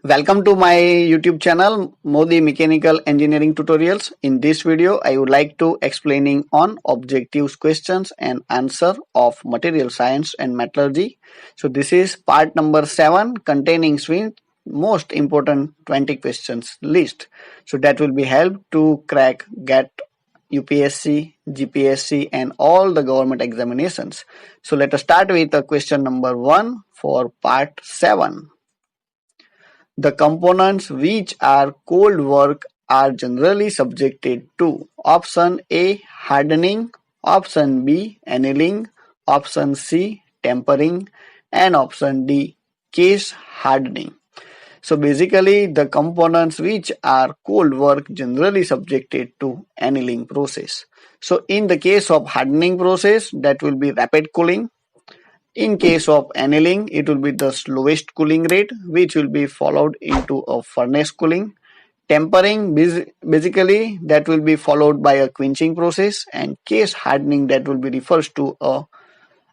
Welcome to my YouTube channel Modi Mechanical Engineering Tutorials. In this video I would like to explaining on objectives questions and answer of material science and metallurgy. So this is part number 7 containing most important 20 questions list. So that will be help to crack get UPSC, GPSC and all the government examinations. So let us start with the question number 1 for part 7. The components which are cold work are generally subjected to option A hardening, option B annealing, option C tempering and option D case hardening. So basically the components which are cold work generally subjected to annealing process. So in the case of hardening process, that will be rapid cooling. In case of annealing, it will be the slowest cooling rate, which will be followed into a furnace cooling. Tempering, basically that will be followed by a quenching process, and case hardening, that will be refers to a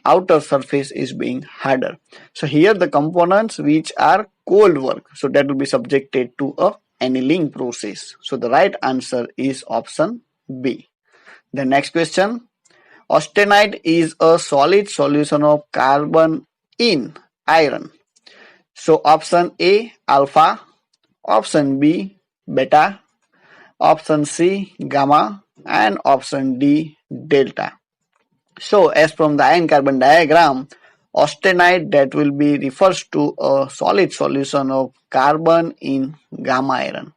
outer surface is being harder. So here the components which are cold work, so that will be subjected to a annealing process. So the right answer is option B. The next question. Austenite is a solid solution of carbon in iron. So option A alpha, option B beta, option C gamma and option D delta. So as from the iron carbon diagram, austenite that will be refers to a solid solution of carbon in gamma iron.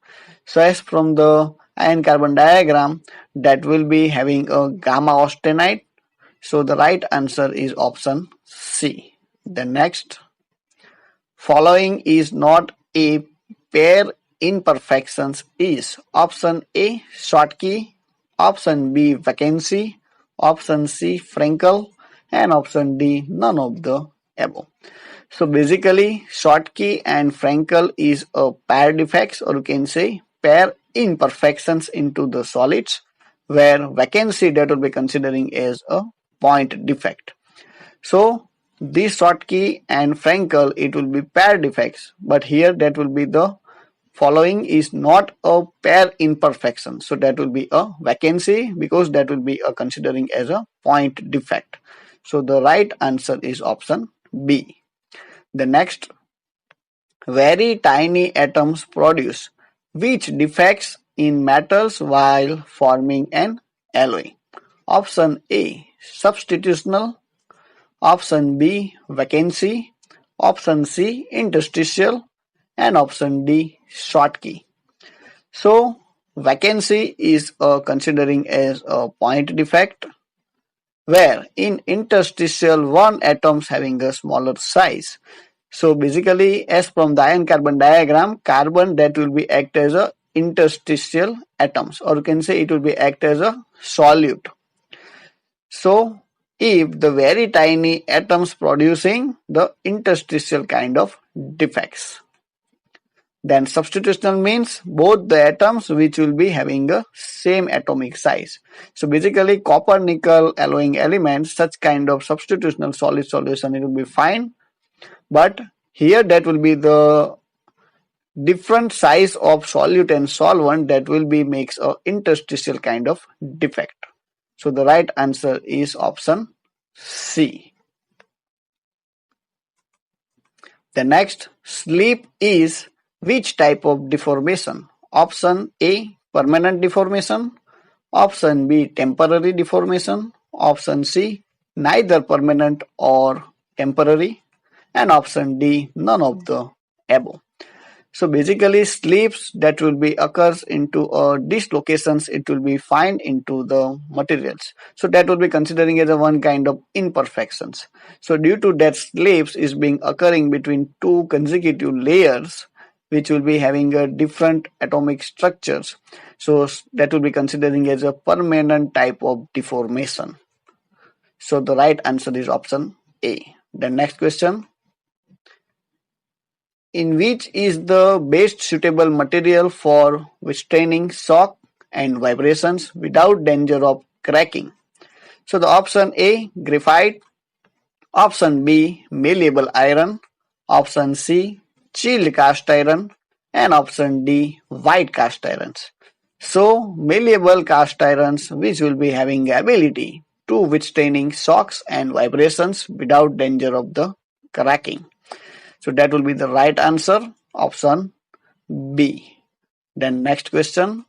So as from the iron carbon diagram, that will be having a gamma austenite. So the right answer is option C. The next, following is not a pair imperfections is option A Schottky, option B vacancy, option C Frankel and option D none of the above. So basically Schottky and Frankel is a pair defects, or you can say pair imperfections into the solids, where vacancy that will be considering as a point defect. So this Schottky and Frankel, it will be pair defects, but here that will be the following is not a pair imperfection, so that will be a vacancy because that will be a considering as a point defect. So the right answer is option B. The next, very tiny atoms produce which defects in metals while forming an alloy? Option A substitutional, option B vacancy, option C interstitial and option D Schottky. So vacancy is considering as a point defect, where in interstitial one atoms having a smaller size. So basically as from the iron carbon diagram, carbon that will be act as a interstitial atoms, or you can say it will be act as a solute. So if the very tiny atoms producing the interstitial kind of defects, then substitutional means both the atoms which will be having a same atomic size. So basically copper nickel alloying elements, such kind of substitutional solid solution, it will be fine, but here that will be the different size of solute and solvent that will be makes a interstitial kind of defect. So the right answer is option C. The next, slip is which type of deformation? Option A permanent deformation, option B temporary deformation, option C neither permanent or temporary and option D none of the above. So basically slips that will be occurs into dislocations, it will be find into the materials. So that will be considering as a one kind of imperfections. So due to that slips is being occurring between two consecutive layers which will be having a different atomic structures. So that will be considering as a permanent type of deformation. So the right answer is option A. The next question. In which is the best suitable material for withstanding shock and vibrations without danger of cracking? So the option A graphite, option B malleable iron, option C chilled cast iron and option D, white cast irons. So malleable cast irons which will be having ability to withstanding shocks and vibrations without danger of the cracking. So that will be the right answer, option B. Then next question.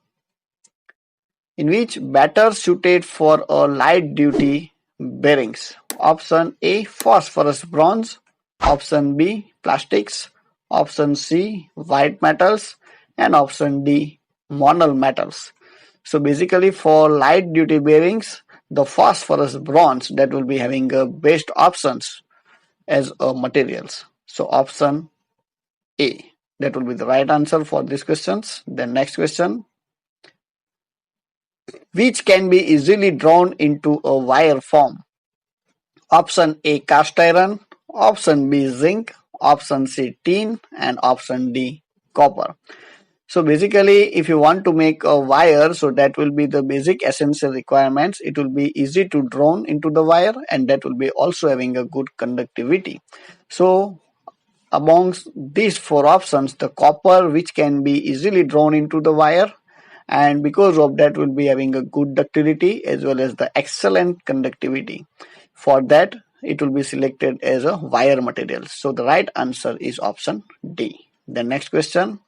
In which better suited for a light duty bearings? Option A, phosphorus bronze. Option B, plastics. Option C, white metals. And option D, mono metals. So basically for light duty bearings, the phosphorus bronze that will be having best options as materials. So option A, that will be the right answer for these questions. Then next question. Which can be easily drawn into a wire form? Option A, cast iron. Option B, zinc. Option C, tin. And option D, copper. So basically, if you want to make a wire, so that will be the basic essential requirements. It will be easy to draw into the wire, and that will be also having a good conductivity. So amongst these four options, the copper, which can be easily drawn into the wire, and because of that will be having a good ductility as well as the excellent conductivity. For that, it will be selected as a wire material. So the right answer is option D. The next question.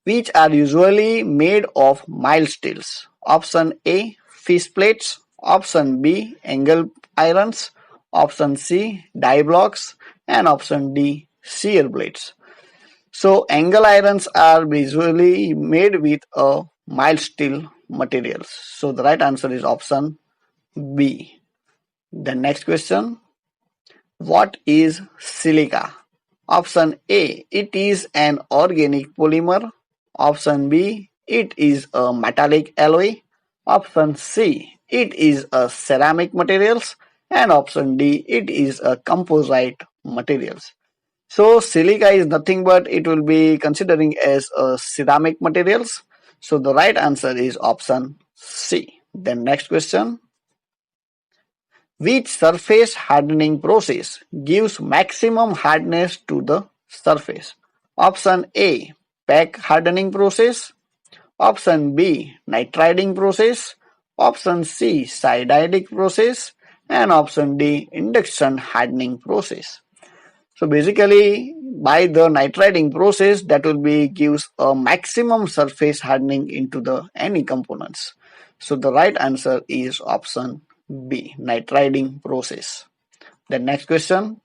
Which are usually made of mild steels? Option A, fish plates. Option B, angle irons. Option C, die blocks. And option D, shear blades. So angle irons are usually made with a mild steel materials. So the right answer is option B. The next question. What is silica? Option A, it is an organic polymer. Option B, it is a metallic alloy. Option C, it is a ceramic materials. And option D, it is a composite materials. So silica is nothing but it will be considering as a ceramic materials. So the right answer is option C. Then next question. Which surface hardening process gives maximum hardness to the surface? Option A, pack hardening process. Option B, nitriding process. Option C, cydidic process. And option D, induction hardening process. So basically by the nitriding process, that will be gives a maximum surface hardening into the any components. So the right answer is option B, nitriding process. The next question.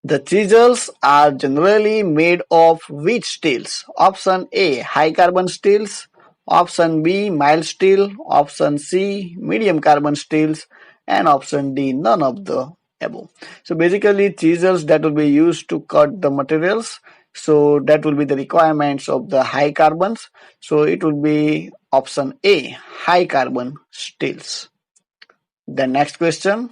The chisels are generally made of which steels? Option A, high carbon steels. Option B, mild steel. Option C, medium carbon steels. And option D, none of the above. So basically chisels that will be used to cut the materials. So that will be the requirements of the high carbons. So it will be option A, high carbon steels. The next question.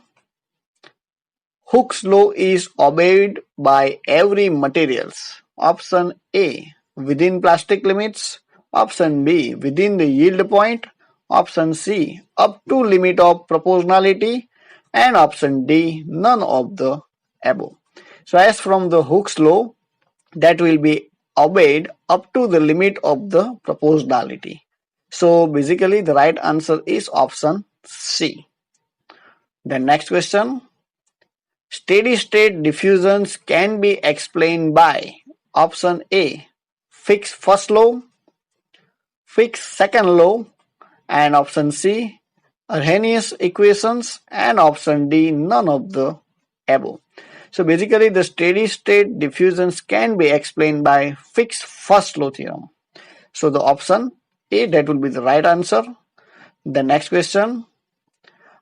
Hooke's law is obeyed by every materials. Option A, within plastic limits. Option B, within the yield point. Option C, up to limit of proportionality. And option D, none of the above. So as from the Hooke's law, that will be obeyed up to the limit of the proportionality. So basically the right answer is option C. The next question. Steady state diffusions can be explained by option A, fixed first law, fixed second law, and option C, Arrhenius equations, and option D, none of the above. So basically the steady state diffusions can be explained by fixed first law theorem. So the option A, that will be the right answer. The next question.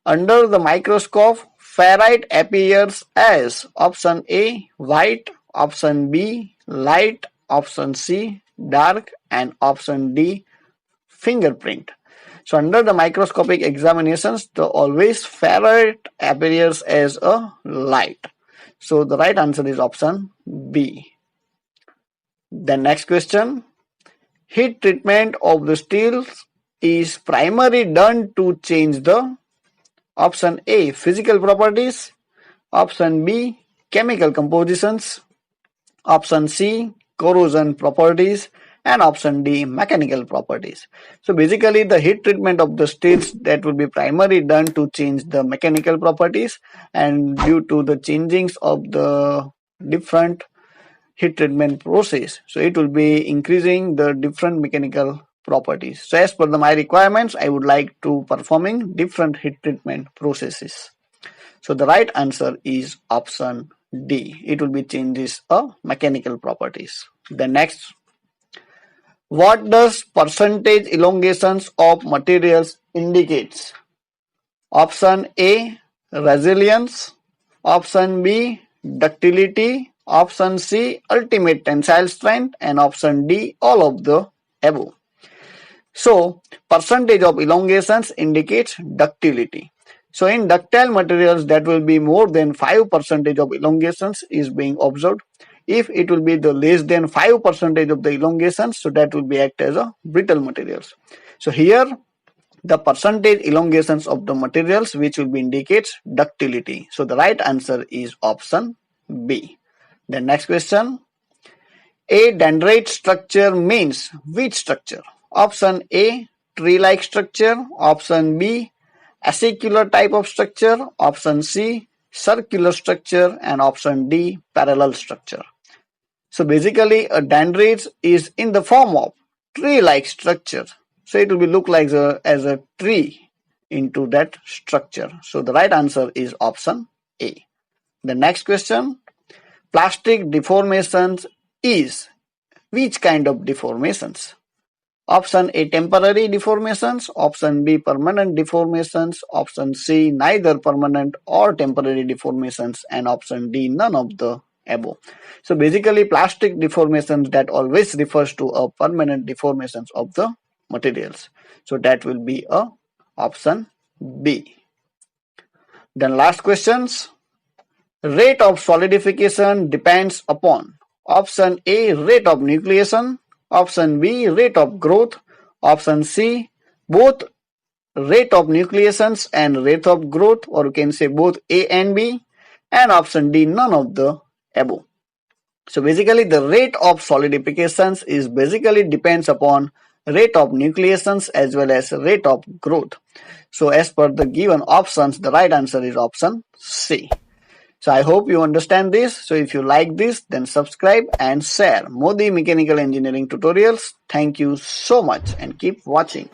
Under the microscope, ferrite appears as option A, white, option B, light, option C, dark, and option D, fingerprint. So under the microscopic examinations, the always ferrite appears as a light. So the right answer is option B. The next question. Heat treatment of the steels is primarily done to change the option A, physical properties. Option B, chemical compositions. Option C, corrosion properties, and option D, mechanical properties. So basically the heat treatment of the steels that will be primarily done to change the mechanical properties, and due to the changings of the different heat treatment process, so it will be increasing the different mechanical properties. So as per my requirements, I would like to performing different heat treatment processes. So the right answer is option D. It will be changes of mechanical properties. The next, what does percentage elongations of materials indicates? Option A, resilience. Option B, ductility. Option C, ultimate tensile strength. And option D, all of the above. So percentage of elongations indicates ductility. So in ductile materials, that will be more than 5% of elongations is being observed. If it will be the less than 5% of the elongations, so that will be act as a brittle materials. So here the percentage elongations of the materials which will be indicates ductility. So the right answer is option B. The next question, a dendrite structure means which structure? Option A, tree-like structure. Option B, acicular type of structure. Option C, circular structure. And option D, parallel structure. So basically a dendrite is in the form of tree-like structure. So it will be look like as a tree into that structure. So the right answer is option A. The next question, plastic deformations is which kind of deformations? Option A, temporary deformations. Option B, permanent deformations. Option C, neither permanent or temporary deformations. And option D, none of the above. So basically plastic deformations that always refers to a permanent deformations of the materials. So that will be a option B. Then last questions, rate of solidification depends upon option A, rate of nucleation. Option B, rate of growth. Option C, both rate of nucleations and rate of growth, or you can say both A and B. And option D, none of the above. So basically the rate of solidifications is basically depends upon rate of nucleations as well as rate of growth. So as per the given options, the right answer is option C. So I hope you understand this. So if you like this, then subscribe and share Modi Mechanical Engineering tutorials. Thank you so much and keep watching.